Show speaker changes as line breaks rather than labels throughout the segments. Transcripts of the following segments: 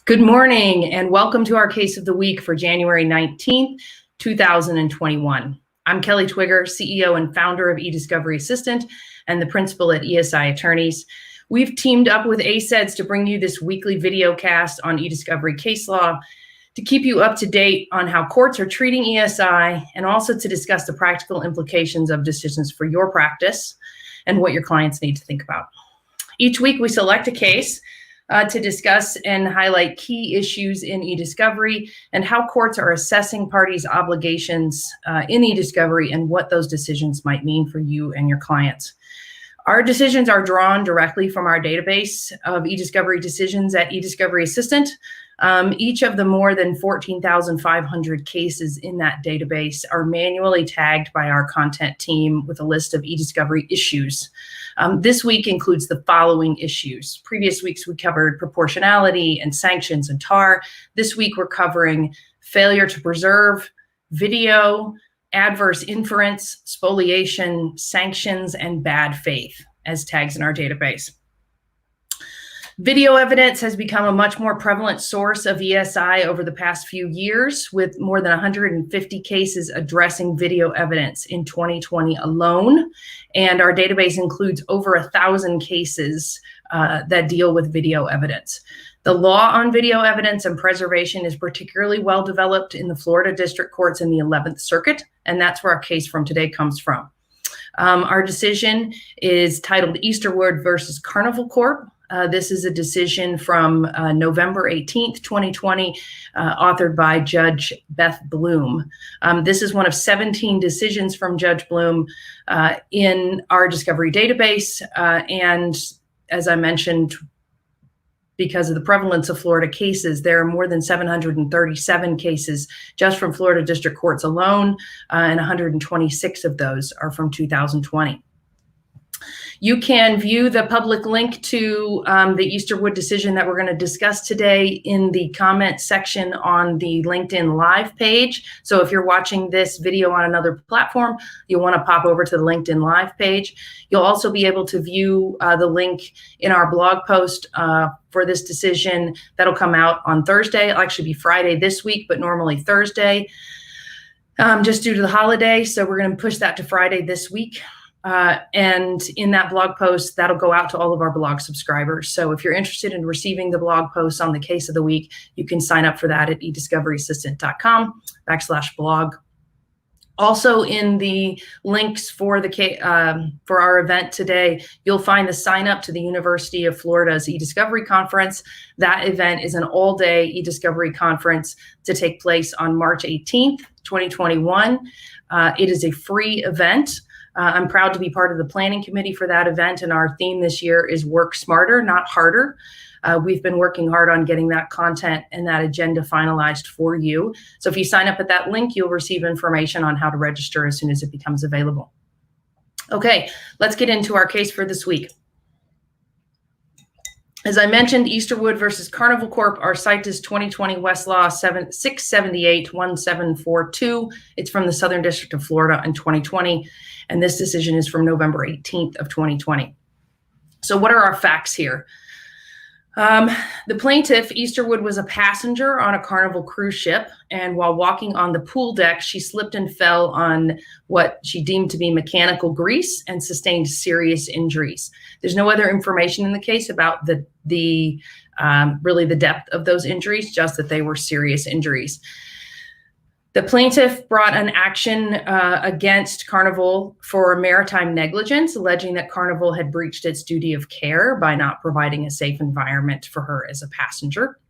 Good morning and welcome to our case of the week for January 19th, 2021. I'm Kelly Twigger, CEO and founder of eDiscovery Assistant and the principal at ESI Attorneys. We've teamed up with ACEDS to bring you this weekly video cast on eDiscovery case law to keep you up to date on how courts are treating ESI and also to discuss the practical implications of decisions for your practice and what your clients need to think about. Each week we select a case to discuss and highlight key issues in eDiscovery and how courts are assessing parties' obligations in eDiscovery and what those decisions might mean for you and your clients. Our decisions are drawn directly from our database of eDiscovery decisions at eDiscovery Assistant. Each of the more than 14,500 cases in that database are manually tagged by our content team with a list of eDiscovery issues. This week includes the following issues. Previous weeks we covered proportionality and sanctions and TAR. This week we're covering failure to preserve, video, adverse inference, spoliation, sanctions, and bad faith as tags in our database. Video evidence has become a much more prevalent source of ESI over the past few years, with more than 150 cases addressing video evidence in 2020 alone. And our database includes over 1,000 cases that deal with video evidence. The law on video evidence and preservation is particularly well developed in the Florida District Courts in the 11th Circuit, and that's where our case from today comes from. Our decision is titled Easterwood versus Carnival Corp. This is a decision from November 18th, 2020, authored by Judge Beth Bloom. This is one of 17 decisions from Judge Bloom in our discovery database. And as I mentioned, because of the prevalence of Florida cases, there are more than 737 cases just from Florida District Courts alone, and 126 of those are from 2020. You can view the public link to the Easterwood decision that we're going to discuss today in the comment section on the LinkedIn Live page. So if you're watching this video on another platform, you'll want to pop over to the LinkedIn Live page. You'll also be able to view the link in our blog post for this decision that'll come out on Thursday. It'll actually be Friday this week, but normally Thursday, just due to the holiday. So we're going to push that to Friday this week. And in that blog post, that'll go out to all of our blog subscribers. So if you're interested in receiving the blog posts on the case of the week, you can sign up for that at ediscoveryassistant.com/blog. Also in the links for for our event today, you'll find the sign up to the University of Florida's eDiscovery Conference. That event is an all-day eDiscovery conference to take place on March 18th, 2021. It is a free event. I'm proud to be part of the planning committee for that event, and our theme this year is work smarter, not harder. We've been working hard on getting that content and that agenda finalized for you. So if you sign up at that link, you'll receive information on how to register as soon as it becomes available. Okay, let's get into our case for this week. As I mentioned, Easterwood versus Carnival Corp. Our site is 2020 Westlaw 678-1742. It's from the Southern District of Florida in 2020, and this decision is from November 18th of 2020. So what are our facts here? The plaintiff, Easterwood, was a passenger on a Carnival cruise ship, and while walking on the pool deck, she slipped and fell on what she deemed to be mechanical grease and sustained serious injuries. There's no other information in the case about really the depth of those injuries, just that they were serious injuries. The plaintiff brought an action against Carnival for maritime negligence, alleging that Carnival had breached its duty of care by not providing a safe environment for her as a passenger.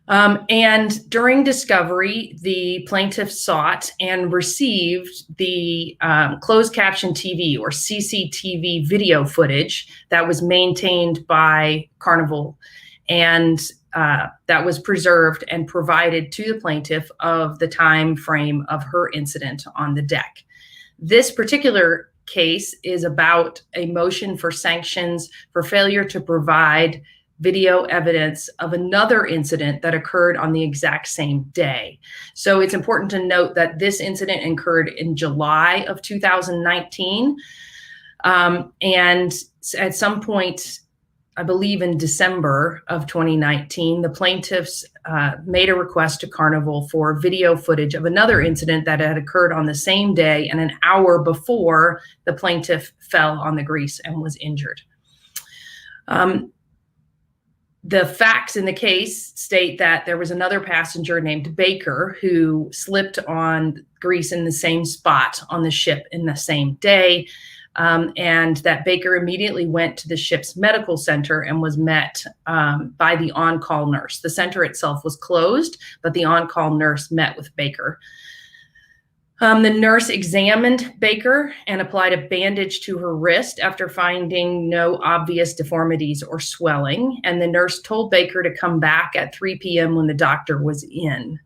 And during discovery, the plaintiff sought and received the closed caption TV or CCTV video footage that was maintained by Carnival, and that was preserved and provided to the plaintiff of the time frame of her incident on the deck. This particular case is about a motion for sanctions for failure to provide video evidence of another incident that occurred on the exact same day. So it's important to note that this incident occurred in July of 2019. And at some point I believe in December of 2019, the plaintiffs made a request to Carnival for video footage of another incident that had occurred on the same day and an hour before the plaintiff fell on the grease and was injured. The facts in the case state that there was another passenger named Baker who slipped on grease in the same spot on the ship in the same day. And that Baker immediately went to the ship's medical center and was met by the on-call nurse. The center itself was closed, but the on-call nurse met with Baker. The nurse examined Baker and applied a bandage to her wrist after finding no obvious deformities or swelling. And the nurse told Baker to come back at 3 p.m. when the doctor was in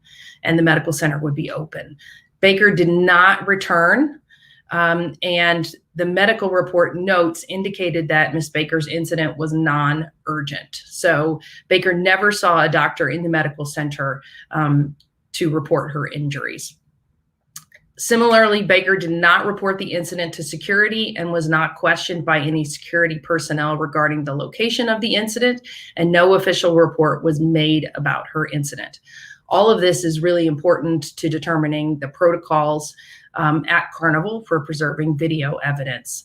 and the medical center would be open. Baker did not return. And the medical report notes indicated that Ms. Baker's incident was non-urgent. So Baker never saw a doctor in the medical center to report her injuries. Similarly, Baker did not report the incident to security and was not questioned by any security personnel regarding the location of the incident, and no official report was made about her incident. All of this is really important to determining the protocols at Carnival for preserving video evidence.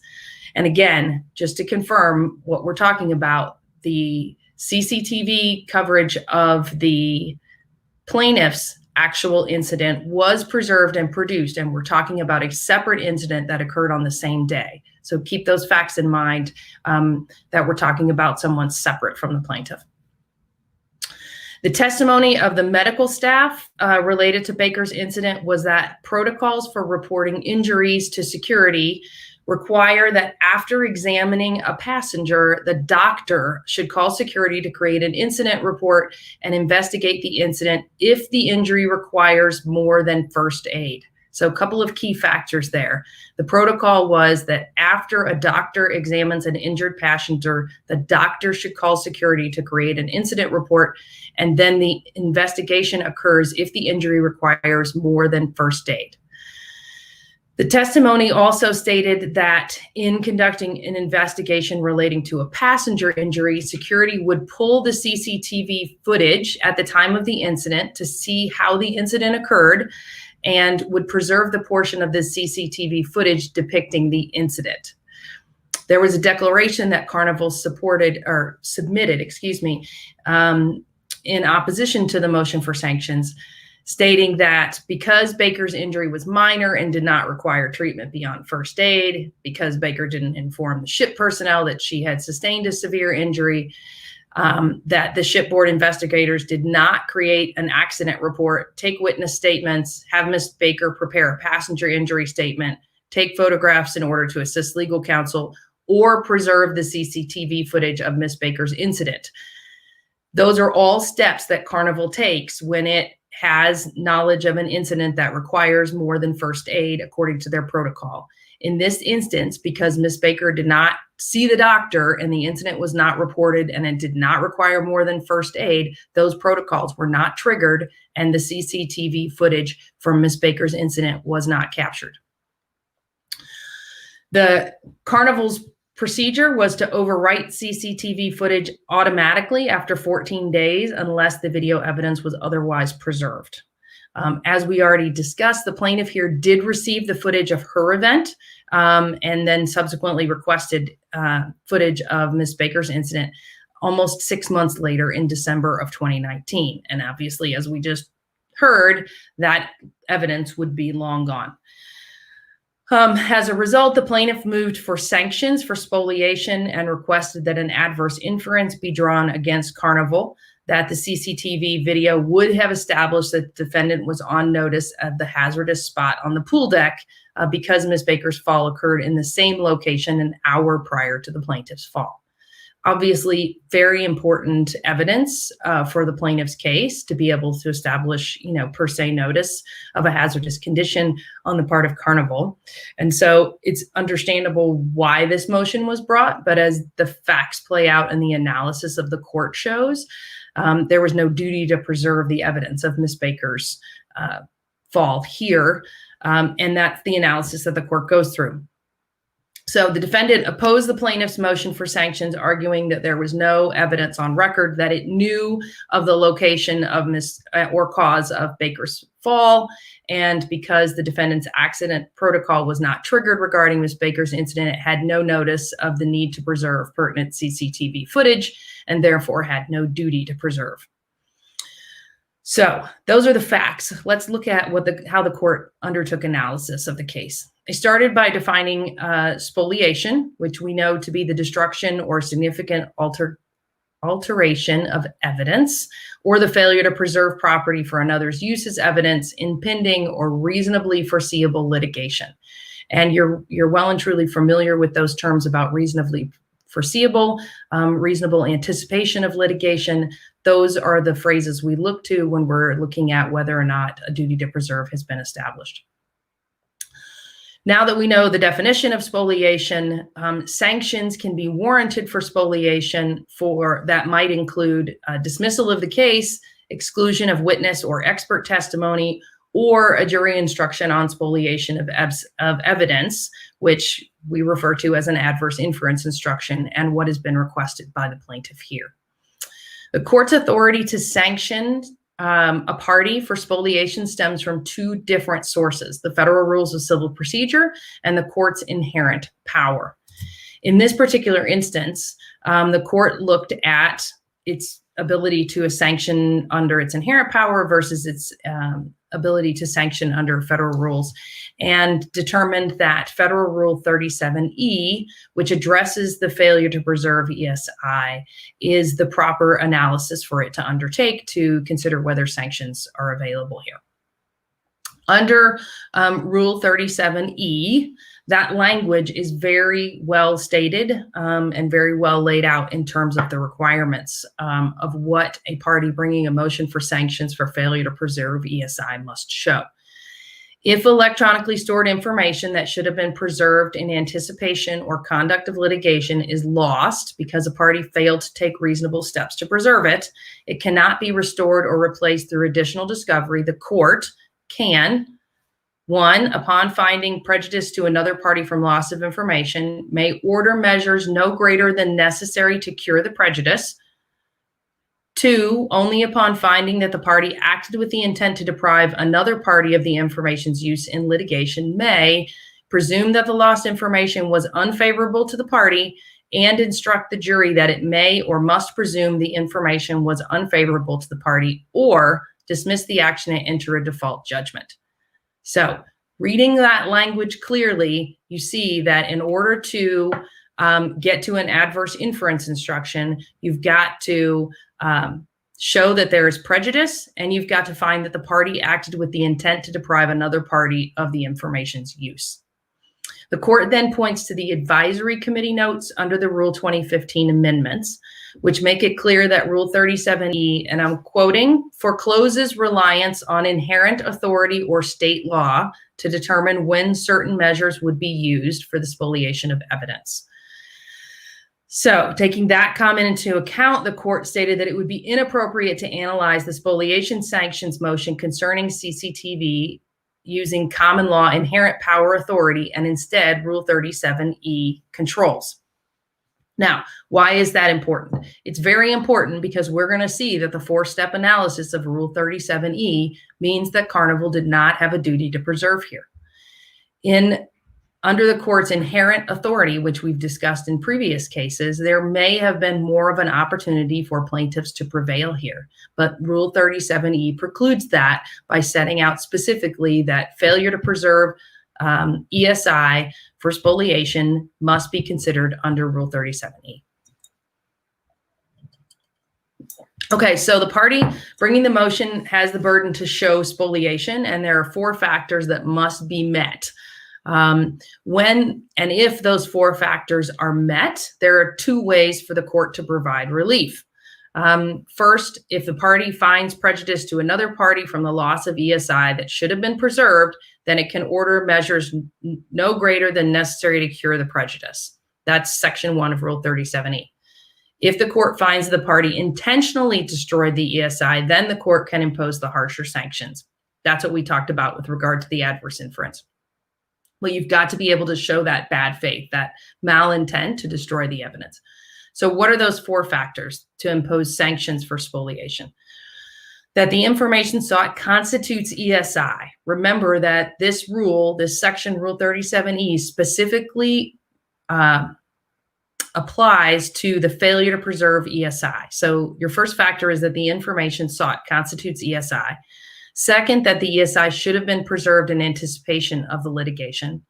And again, just to confirm what we're talking about, the CCTV coverage of the plaintiff's actual incident was preserved and produced, and we're talking about a separate incident that occurred on the same day. So keep those facts in mind, that we're talking about someone separate from the plaintiff. The testimony of the medical staff related to Baker's incident was that protocols for reporting injuries to security require that after examining a passenger, the doctor should call security to create an incident report and investigate the incident if the injury requires more than first aid. So a couple of key factors there. The protocol was that after a doctor examines an injured passenger, the doctor should call security to create an incident report, and then the investigation occurs if the injury requires more than first aid. The testimony also stated that in conducting an investigation relating to a passenger injury, security would pull the CCTV footage at the time of the incident to see how the incident occurred and would preserve the portion of the CCTV footage depicting the incident. There was a declaration that Carnival submitted, in opposition to the motion for sanctions, stating that because Baker's injury was minor and did not require treatment beyond first aid, because Baker didn't inform the ship personnel that she had sustained a severe injury, that the shipboard investigators did not create an accident report, take witness statements, have Ms. Baker prepare a passenger injury statement, take photographs in order to assist legal counsel, or preserve the CCTV footage of Ms. Baker's incident. Those are all steps that Carnival takes when it has knowledge of an incident that requires more than first aid according to their protocol. In this instance, because Ms. Baker did not see the doctor and the incident was not reported and it did not require more than first aid, those protocols were not triggered and the CCTV footage from Ms. Baker's incident was not captured. The Carnival's procedure was to overwrite CCTV footage automatically after 14 days unless the video evidence was otherwise preserved. As we already discussed, the plaintiff here did receive the footage of her event and then subsequently requested footage of Ms. Baker's incident almost 6 months later in December of 2019. And obviously, as we just heard, that evidence would be long gone. As a result, the plaintiff moved for sanctions for spoliation and requested that an adverse inference be drawn against Carnival, that the CCTV video would have established that the defendant was on notice of the hazardous spot on the pool deck because Ms. Baker's fall occurred in the same location an hour prior to the plaintiff's fall. Obviously, very important evidence for the plaintiff's case to be able to establish, per se notice of a hazardous condition on the part of Carnival. And so it's understandable why this motion was brought, but as the facts play out and the analysis of the court shows, there was no duty to preserve the evidence of Ms. Baker's fall here, and that's the analysis that the court goes through. So the defendant opposed the plaintiff's motion for sanctions, arguing that there was no evidence on record that it knew of the location of or cause of Baker's fall. And because the defendant's accident protocol was not triggered regarding Ms. Baker's incident, it had no notice of the need to preserve pertinent CCTV footage and therefore had no duty to preserve. So those are the facts. Let's look at how the court undertook analysis of the case. They started by defining spoliation, which we know to be the destruction or significant alteration of evidence, or the failure to preserve property for another's use as evidence in pending or reasonably foreseeable litigation. And you're well and truly familiar with those terms about reasonably foreseeable, reasonable anticipation of litigation. Those are the phrases we look to when we're looking at whether or not a duty to preserve has been established. Now that we know the definition of spoliation, sanctions can be warranted for spoliation that might include dismissal of the case, exclusion of witness or expert testimony, or a jury instruction on spoliation of evidence, which we refer to as an adverse inference instruction, and what has been requested by the plaintiff here. The court's authority to sanction a party for spoliation stems from two different sources: the Federal Rules of Civil Procedure and the court's inherent power. In this particular instance, the court looked at its ability to sanction under its inherent power versus its ability to sanction under federal rules, and determined that Federal Rule 37E, which addresses the failure to preserve ESI, is the proper analysis for it to undertake to consider whether sanctions are available here. Under Rule 37E, that language is very well stated and very well laid out in terms of the requirements of what a party bringing a motion for sanctions for failure to preserve ESI must show. If electronically stored information that should have been preserved in anticipation or conduct of litigation is lost because a party failed to take reasonable steps to preserve it, it cannot be restored or replaced through additional discovery. The court can, one, upon finding prejudice to another party from loss of information, may order measures no greater than necessary to cure the prejudice. Two, only upon finding that the party acted with the intent to deprive another party of the information's use in litigation, may presume that the lost information was unfavorable to the party and instruct the jury that it may or must presume the information was unfavorable to the party, or dismiss the action and enter a default judgment. So reading that language clearly, you see that in order to get to an adverse inference instruction, you've got to show that there is prejudice, and you've got to find that the party acted with the intent to deprive another party of the information's use. The court then points to the advisory committee notes under the Rule 2015 amendments, which make it clear that Rule 37E, and I'm quoting, forecloses reliance on inherent authority or state law to determine when certain measures would be used for the spoliation of evidence. So, taking that comment into account, the court stated that it would be inappropriate to analyze the spoliation sanctions motion concerning CCTV using common law inherent power authority, and instead Rule 37E controls. Now, why is that important? It's very important because we're going to see that the four-step analysis of Rule 37E means that Carnival did not have a duty to preserve here. Under the court's inherent authority, which we've discussed in previous cases, there may have been more of an opportunity for plaintiffs to prevail here. But Rule 37E precludes that by setting out specifically that failure to preserve ESI for spoliation must be considered under Rule 37E. Okay, so the party bringing the motion has the burden to show spoliation, and there are four factors that must be met. When and if those four factors are met, there are two ways for the court to provide relief. First, if the party finds prejudice to another party from the loss of ESI that should have been preserved, then it can order measures no greater than necessary to cure the prejudice. That's Section 1 of Rule 37E. If the court finds the party intentionally destroyed the ESI, then the court can impose the harsher sanctions. That's what we talked about with regard to the adverse inference. Well, you've got to be able to show that bad faith, that malintent to destroy the evidence. So what are those 4 factors to impose sanctions for spoliation? That the information sought constitutes ESI. Remember that this rule, this section, Rule 37E, specifically applies to the failure to preserve ESI. So your first factor is that the information sought constitutes ESI. Second, that the ESI should have been preserved in anticipation of the litigation.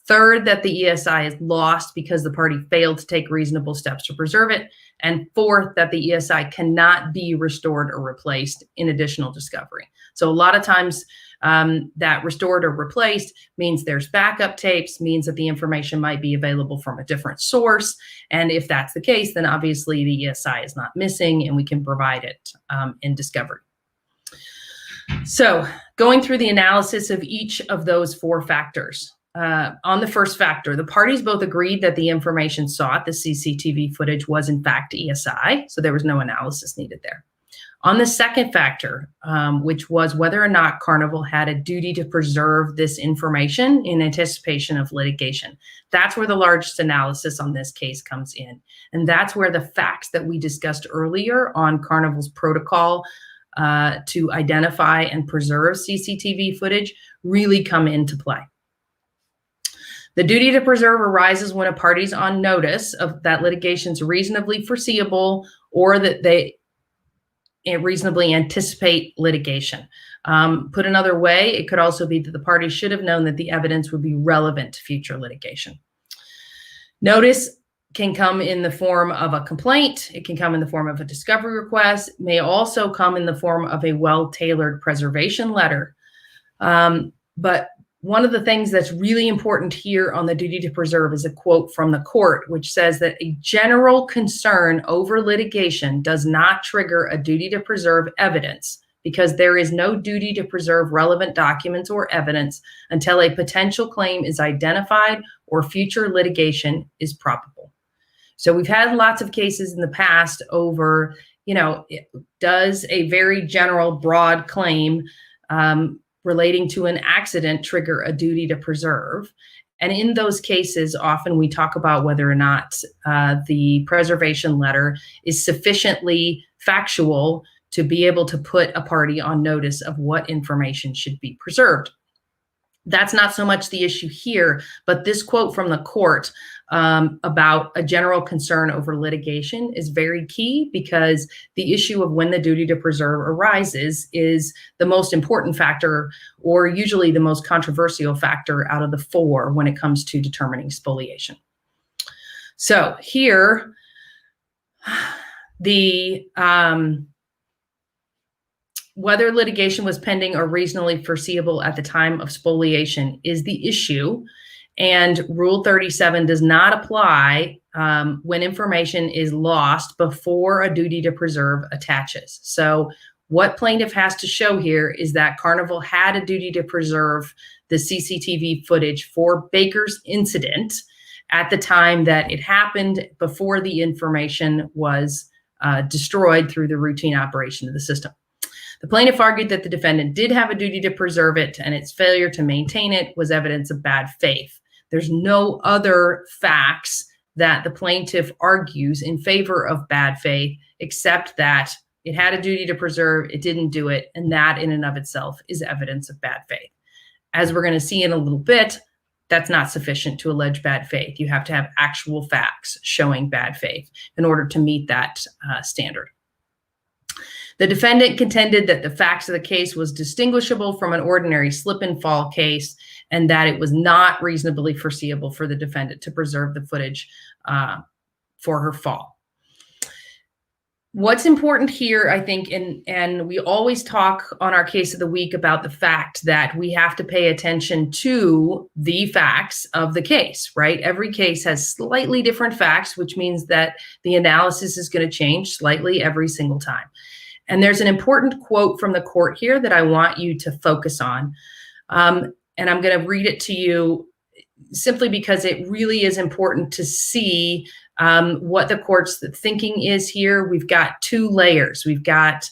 Third, that the ESI is lost because the party failed to take reasonable steps to preserve it. And fourth, that the ESI cannot be restored or replaced in additional discovery. So a lot of times that restored or replaced means there's backup tapes, means that the information might be available from a different source. And if that's the case, then obviously the ESI is not missing and we can provide it in discovery. So going through the analysis of each of those 4 factors. On the first factor, the parties both agreed that the information sought, the CCTV footage, was in fact ESI, so there was no analysis needed there. On the second factor, which was whether or not Carnival had a duty to preserve this information in anticipation of litigation, that's where the largest analysis on this case comes in. And that's where the facts that we discussed earlier on Carnival's protocol to identify and preserve CCTV footage really come into play. The duty to preserve arises when a party's on notice of that litigation's reasonably foreseeable or that they reasonably anticipate litigation. Put another way, it could also be that the party should have known that the evidence would be relevant to future litigation. Notice can come in the form of a complaint. It can come in the form of a discovery request. It may also come in the form of a well-tailored preservation letter. But one of the things that's really important here on the duty to preserve is a quote from the court, which says that a general concern over litigation does not trigger a duty to preserve evidence because there is no duty to preserve relevant documents or evidence until a potential claim is identified or future litigation is probable. So we've had lots of cases in the past over, does a very general, broad claim relating to an accident trigger a duty to preserve? And in those cases, often we talk about whether or not the preservation letter is sufficiently factual to be able to put a party on notice of what information should be preserved. That's not so much the issue here, but this quote from the court about a general concern over litigation is very key because the issue of when the duty to preserve arises is the most important factor, or usually the most controversial factor out of the 4 when it comes to determining spoliation. So here, the whether litigation was pending or reasonably foreseeable at the time of spoliation is the issue. And Rule 37 does not apply when information is lost before a duty to preserve attaches. So what plaintiff has to show here is that Carnival had a duty to preserve the CCTV footage for Baker's incident at the time that it happened, before the information was destroyed through the routine operation of the system. The plaintiff argued that the defendant did have a duty to preserve it, and its failure to maintain it was evidence of bad faith. There's no other facts that the plaintiff argues in favor of bad faith, except that it had a duty to preserve, it didn't do it, and that in and of itself is evidence of bad faith. As we're going to see in a little bit, that's not sufficient to allege bad faith. You have to have actual facts showing bad faith in order to meet that standard. The defendant contended that the facts of the case was distinguishable from an ordinary slip and fall case, and that it was not reasonably foreseeable for the defendant to preserve the footage for her fall. What's important here, I think, and we always talk on our case of the week about the fact that we have to pay attention to the facts of the case, right? Every case has slightly different facts, which means that the analysis is going to change slightly every single time. And there's an important quote from the court here that I want you to focus on. And I'm going to read it to you simply because it really is important to see what the court's thinking is here. We've got 2 layers. We've got,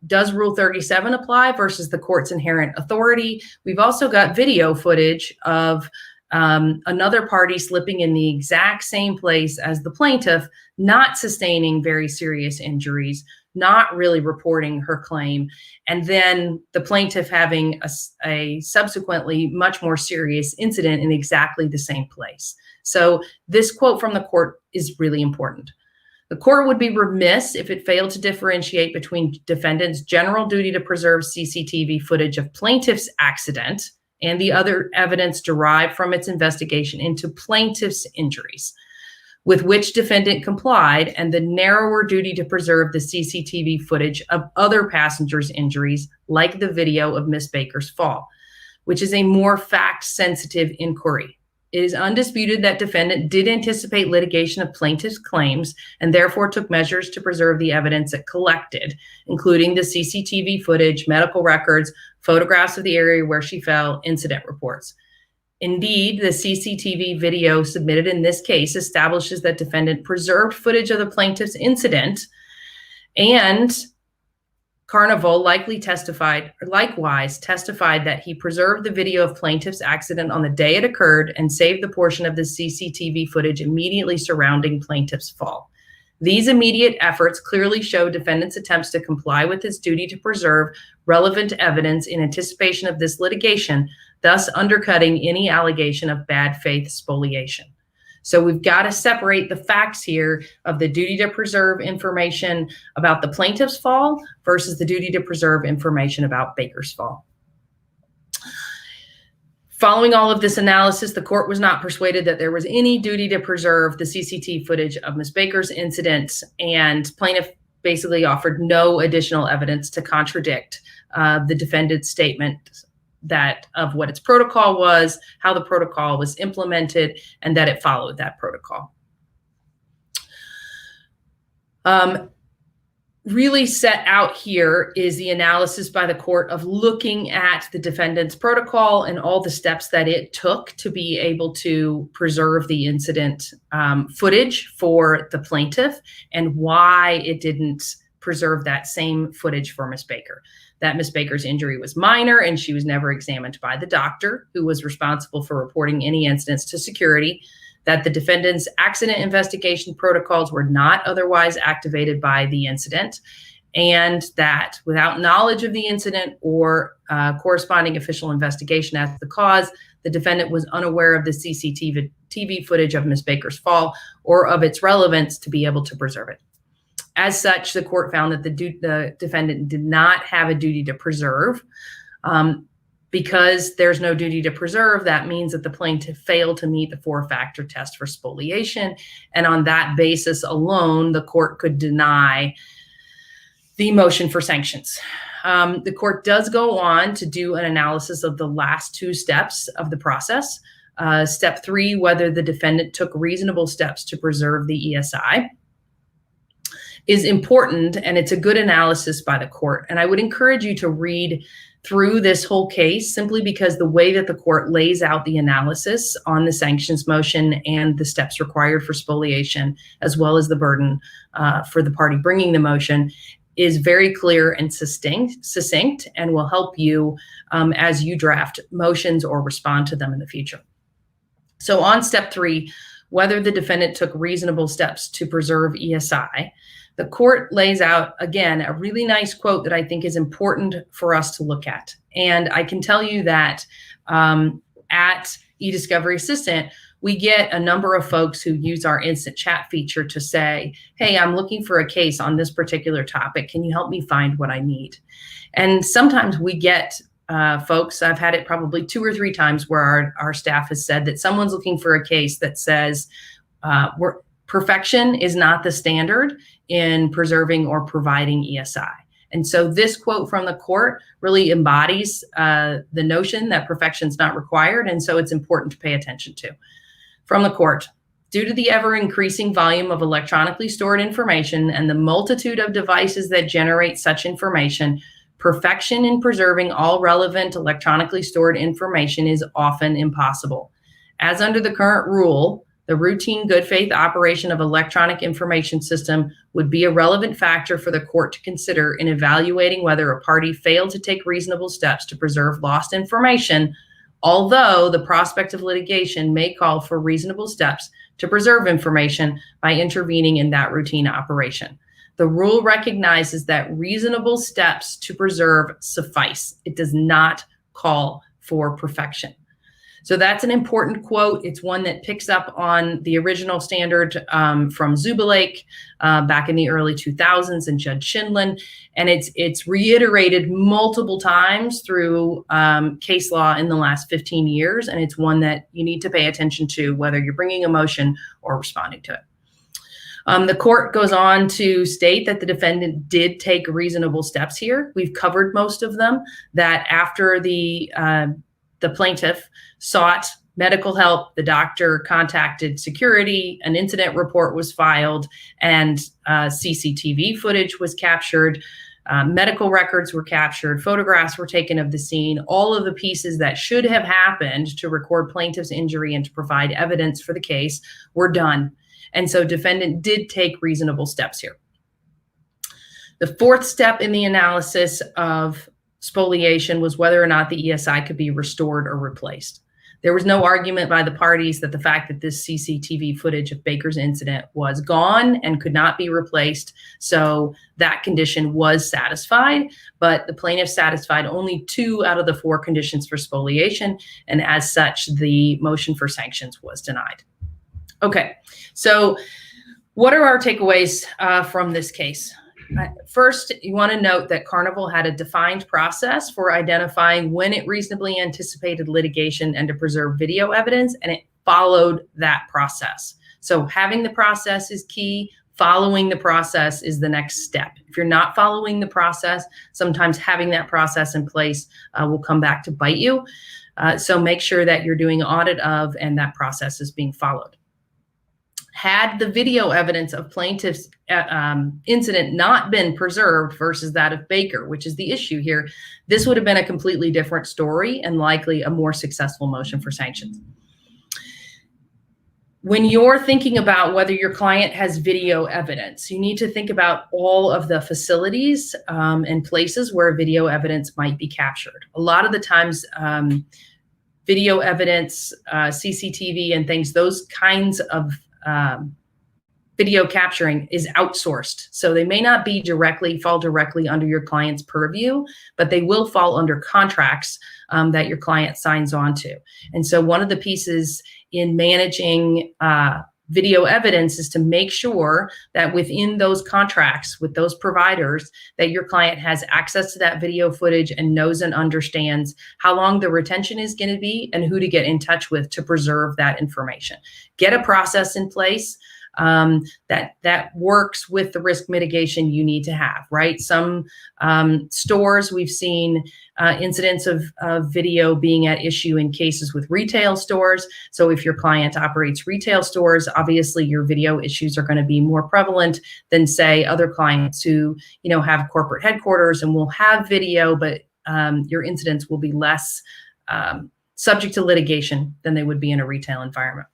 does Rule 37 apply versus the court's inherent authority? We've also got video footage of another party slipping in the exact same place as the plaintiff, not sustaining very serious injuries, not really reporting her claim, and then the plaintiff having a subsequently much more serious incident in exactly the same place. So this quote from the court is really important. The court would be remiss if it failed to differentiate between defendant's general duty to preserve CCTV footage of plaintiff's accident and the other evidence derived from its investigation into plaintiff's injuries, with which defendant complied, and the narrower duty to preserve the CCTV footage of other passengers' injuries, like the video of Miss Baker's fall, which is a more fact-sensitive inquiry. It is undisputed that defendant did anticipate litigation of plaintiff's claims and therefore took measures to preserve the evidence it collected, including the CCTV footage, medical records, photographs of the area where she fell, incident reports. Indeed, the CCTV video submitted in this case establishes that defendant preserved footage of the plaintiff's incident, and Carnival likewise testified that he preserved the video of plaintiff's accident on the day it occurred and saved the portion of the CCTV footage immediately surrounding plaintiff's fall. These immediate efforts clearly show defendant's attempts to comply with his duty to preserve relevant evidence in anticipation of this litigation, thus undercutting any allegation of bad faith spoliation. So we've got to separate the facts here of the duty to preserve information about the plaintiff's fall versus the duty to preserve information about Baker's fall. Following all of this analysis, the court was not persuaded that there was any duty to preserve the CCTV footage of Ms. Baker's incident, and plaintiff basically offered no additional evidence to contradict the defendant's statement that of what its protocol was, how the protocol was implemented, and that it followed that protocol. Really set out here is the analysis by the court of looking at the defendant's protocol and all the steps that it took to be able to preserve the incident footage for the plaintiff, and why it didn't preserve that same footage for Ms. Baker. That Ms. Baker's injury was minor and she was never examined by the doctor who was responsible for reporting any incidents to security, that the defendant's accident investigation protocols were not otherwise activated by the incident, and that without knowledge of the incident or corresponding official investigation as to the cause, the defendant was unaware of the CCTV footage of Ms. Baker's fall or of its relevance to be able to preserve it. As such, the court found that the defendant did not have a duty to preserve. Because there's no duty to preserve, that means that the plaintiff failed to meet the four-factor test for spoliation. And on that basis alone, the court could deny the motion for sanctions. The court does go on to do an analysis of the last two steps of the process. Step 3, whether the defendant took reasonable steps to preserve the ESI, is important, and it's a good analysis by the court. And I would encourage you to read through this whole case, simply because the way that the court lays out the analysis on the sanctions motion and the steps required for spoliation, as well as the burden for the party bringing the motion, is very clear and succinct, and will help you as you draft motions or respond to them in the future. So on step 3, whether the defendant took reasonable steps to preserve ESI, the court lays out, again, a really nice quote that I think is important for us to look at. And I can tell you that at eDiscovery Assistant, we get a number of folks who use our instant chat feature to say, hey, I'm looking for a case on this particular topic. Can you help me find what I need? And sometimes we get folks, I've had it probably 2 or 3 times where our staff has said that someone's looking for a case that says perfection is not the standard in preserving or providing ESI. And so this quote from the court really embodies the notion that perfection is not required, and so it's important to pay attention to. From the court, due to the ever-increasing volume of electronically stored information and the multitude of devices that generate such information, perfection in preserving all relevant electronically stored information is often impossible. As under the current rule, the routine good faith operation of electronic information system would be a relevant factor for the court to consider in evaluating whether a party failed to take reasonable steps to preserve lost information although the prospect of litigation may call for reasonable steps to preserve information by intervening in that routine operation. The rule recognizes that reasonable steps to preserve suffice. It does not call for perfection. So that's an important quote. It's one that picks up on the original standard from 𝐂𝐚𝐬𝐭𝐞𝐫𝐰𝐨𝐝 back in the early 2000s and Judge Schindlin. And it's reiterated multiple times through case law in the last 15 years. And it's one that you need to pay attention to, whether you're bringing a motion or responding to it. The court goes on to state that the defendant did take reasonable steps here. We've covered most of them, that after the plaintiff sought medical help, the doctor contacted security, an incident report was filed, and CCTV footage was captured. Medical records were captured, photographs were taken of the scene. All of the pieces that should have happened to record plaintiff's injury and to provide evidence for the case were done. And so defendant did take reasonable steps here. The fourth step in the analysis of spoliation was whether or not the ESI could be restored or replaced. There was no argument by the parties that the fact that this CCTV footage of Baker's incident was gone and could not be replaced. So that condition was satisfied, but the plaintiff satisfied only 2 out of the 4 conditions for spoliation. And as such, the motion for sanctions was denied. Okay, so what are our takeaways from this case? First, you want to note that Carnival had a defined process for identifying when it reasonably anticipated litigation and to preserve video evidence, and it followed that process. So having the process is key. Following the process is the next step. If you're not following the process, sometimes having that process in place will come back to bite you. So make sure that you're doing an audit of and that process is being followed. Had the video evidence of plaintiff's incident not been preserved versus that of Baker, which is the issue here, this would have been a completely different story and likely a more successful motion for sanctions. When you're thinking about whether your client has video evidence, you need to think about all of the facilities and places where video evidence might be captured. A lot of the times, video evidence, CCTV and things, those kinds of video capturing is outsourced. So they may not be fall directly under your client's purview, but they will fall under contracts that your client signs on to. And so one of the pieces in managing video evidence is to make sure that within those contracts with those providers that your client has access to that video footage and knows and understands how long the retention is going to be and who to get in touch with to preserve that information. Get a process in place that works with the risk mitigation you need to have, right? Some stores, we've seen incidents of video being at issue in cases with retail stores. So if your client operates retail stores, obviously your video issues are going to be more prevalent than, say, other clients who, have corporate headquarters and will have video, but your incidents will be less subject to litigation than they would be in a retail environment.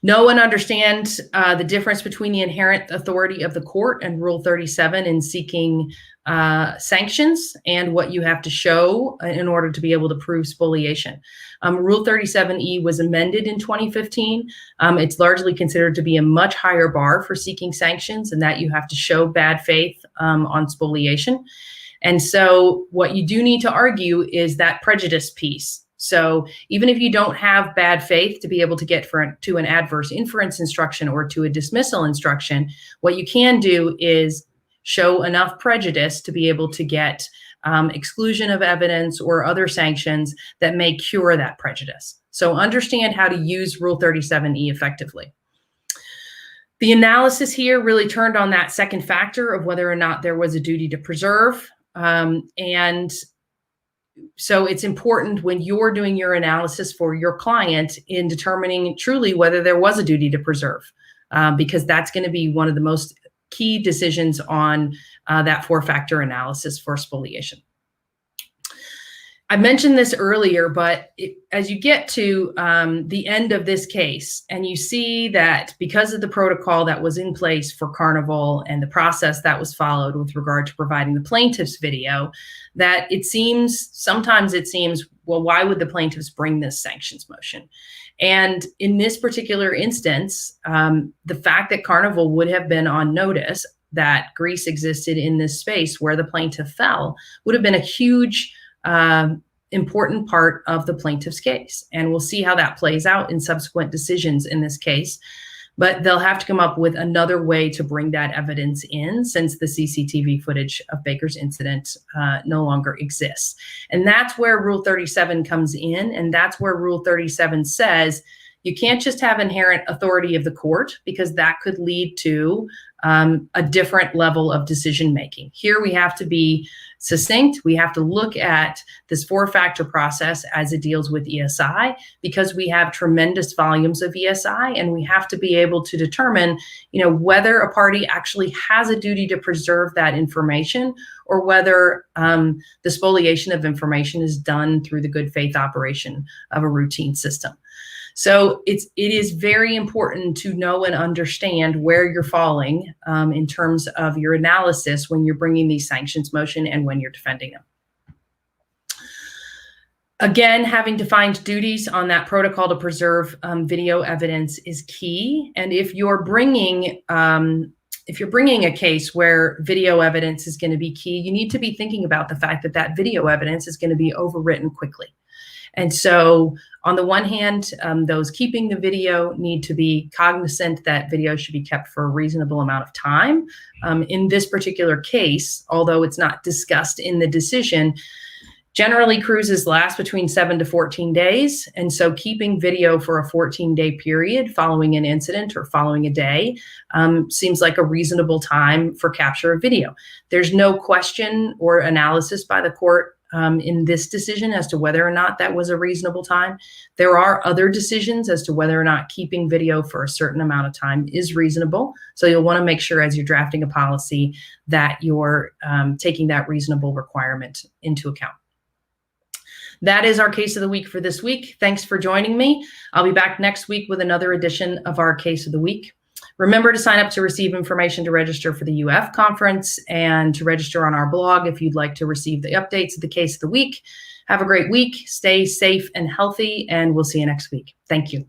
Know and understand the difference between the inherent authority of the court and Rule 37 in seeking sanctions and what you have to show in order to be able to prove spoliation. Rule 37E was amended in 2015. It's largely considered to be a much higher bar for seeking sanctions, and that you have to show bad faith on spoliation. And so what you do need to argue is that prejudice piece. So even if you don't have bad faith to be able to get to an adverse inference instruction or to a dismissal instruction, what you can do is show enough prejudice to be able to get exclusion of evidence or other sanctions that may cure that prejudice. So understand how to use Rule 37E effectively. The analysis here really turned on that second factor of whether or not there was a duty to preserve. And so it's important when you're doing your analysis for your client in determining truly whether there was a duty to preserve, because that's going to be one of the most key decisions on that 4-factor analysis for spoliation. I mentioned this earlier, but as you get to the end of this case and you see that because of the protocol that was in place for Carnival and the process that was followed with regard to providing the plaintiff's video, that sometimes it seems well, why would the plaintiffs bring this sanctions motion? And in this particular instance, the fact that Carnival would have been on notice that Greece existed in this space where the plaintiff fell would have been a huge, important part of the plaintiff's case. And we'll see how that plays out in subsequent decisions in this case. But they'll have to come up with another way to bring that evidence in, since the CCTV footage of Baker's incident no longer exists. And that's where Rule 37 comes in. And that's where Rule 37 says you can't just have inherent authority of the court, because that could lead to a different level of decision making. Here we have to be succinct. We have to look at this 4-factor process as it deals with ESI, because we have tremendous volumes of ESI, and we have to be able to determine, whether a party actually has a duty to preserve that information, or whether the spoliation of information is done through the good faith operation of a routine system. So it is very important to know and understand where you're falling in terms of your analysis when you're bringing these sanctions motion and when you're defending them. Again, having defined duties on that protocol to preserve video evidence is key. And if you're bringing a case where video evidence is going to be key, you need to be thinking about the fact that that video evidence is going to be overwritten quickly. And so on the one hand, those keeping the video need to be cognizant that video should be kept for a reasonable amount of time. In this particular case, although it's not discussed in the decision, generally cruises last between 7 to 14 days. And so keeping video for a 14-day period following an incident or following a day seems like a reasonable time for capture of video. There's no question or analysis by the court in this decision as to whether or not that was a reasonable time. There are other decisions as to whether or not keeping video for a certain amount of time is reasonable. So you'll want to make sure as you're drafting a policy that you're taking that reasonable requirement into account. That is our case of the week for this week. Thanks for joining me. I'll be back next week with another edition of our case of the week. Remember to sign up to receive information to register for the UF conference and to register on our blog if you'd like to receive the updates of the case of the week. Have a great week. Stay safe and healthy, and we'll see you next week. Thank you.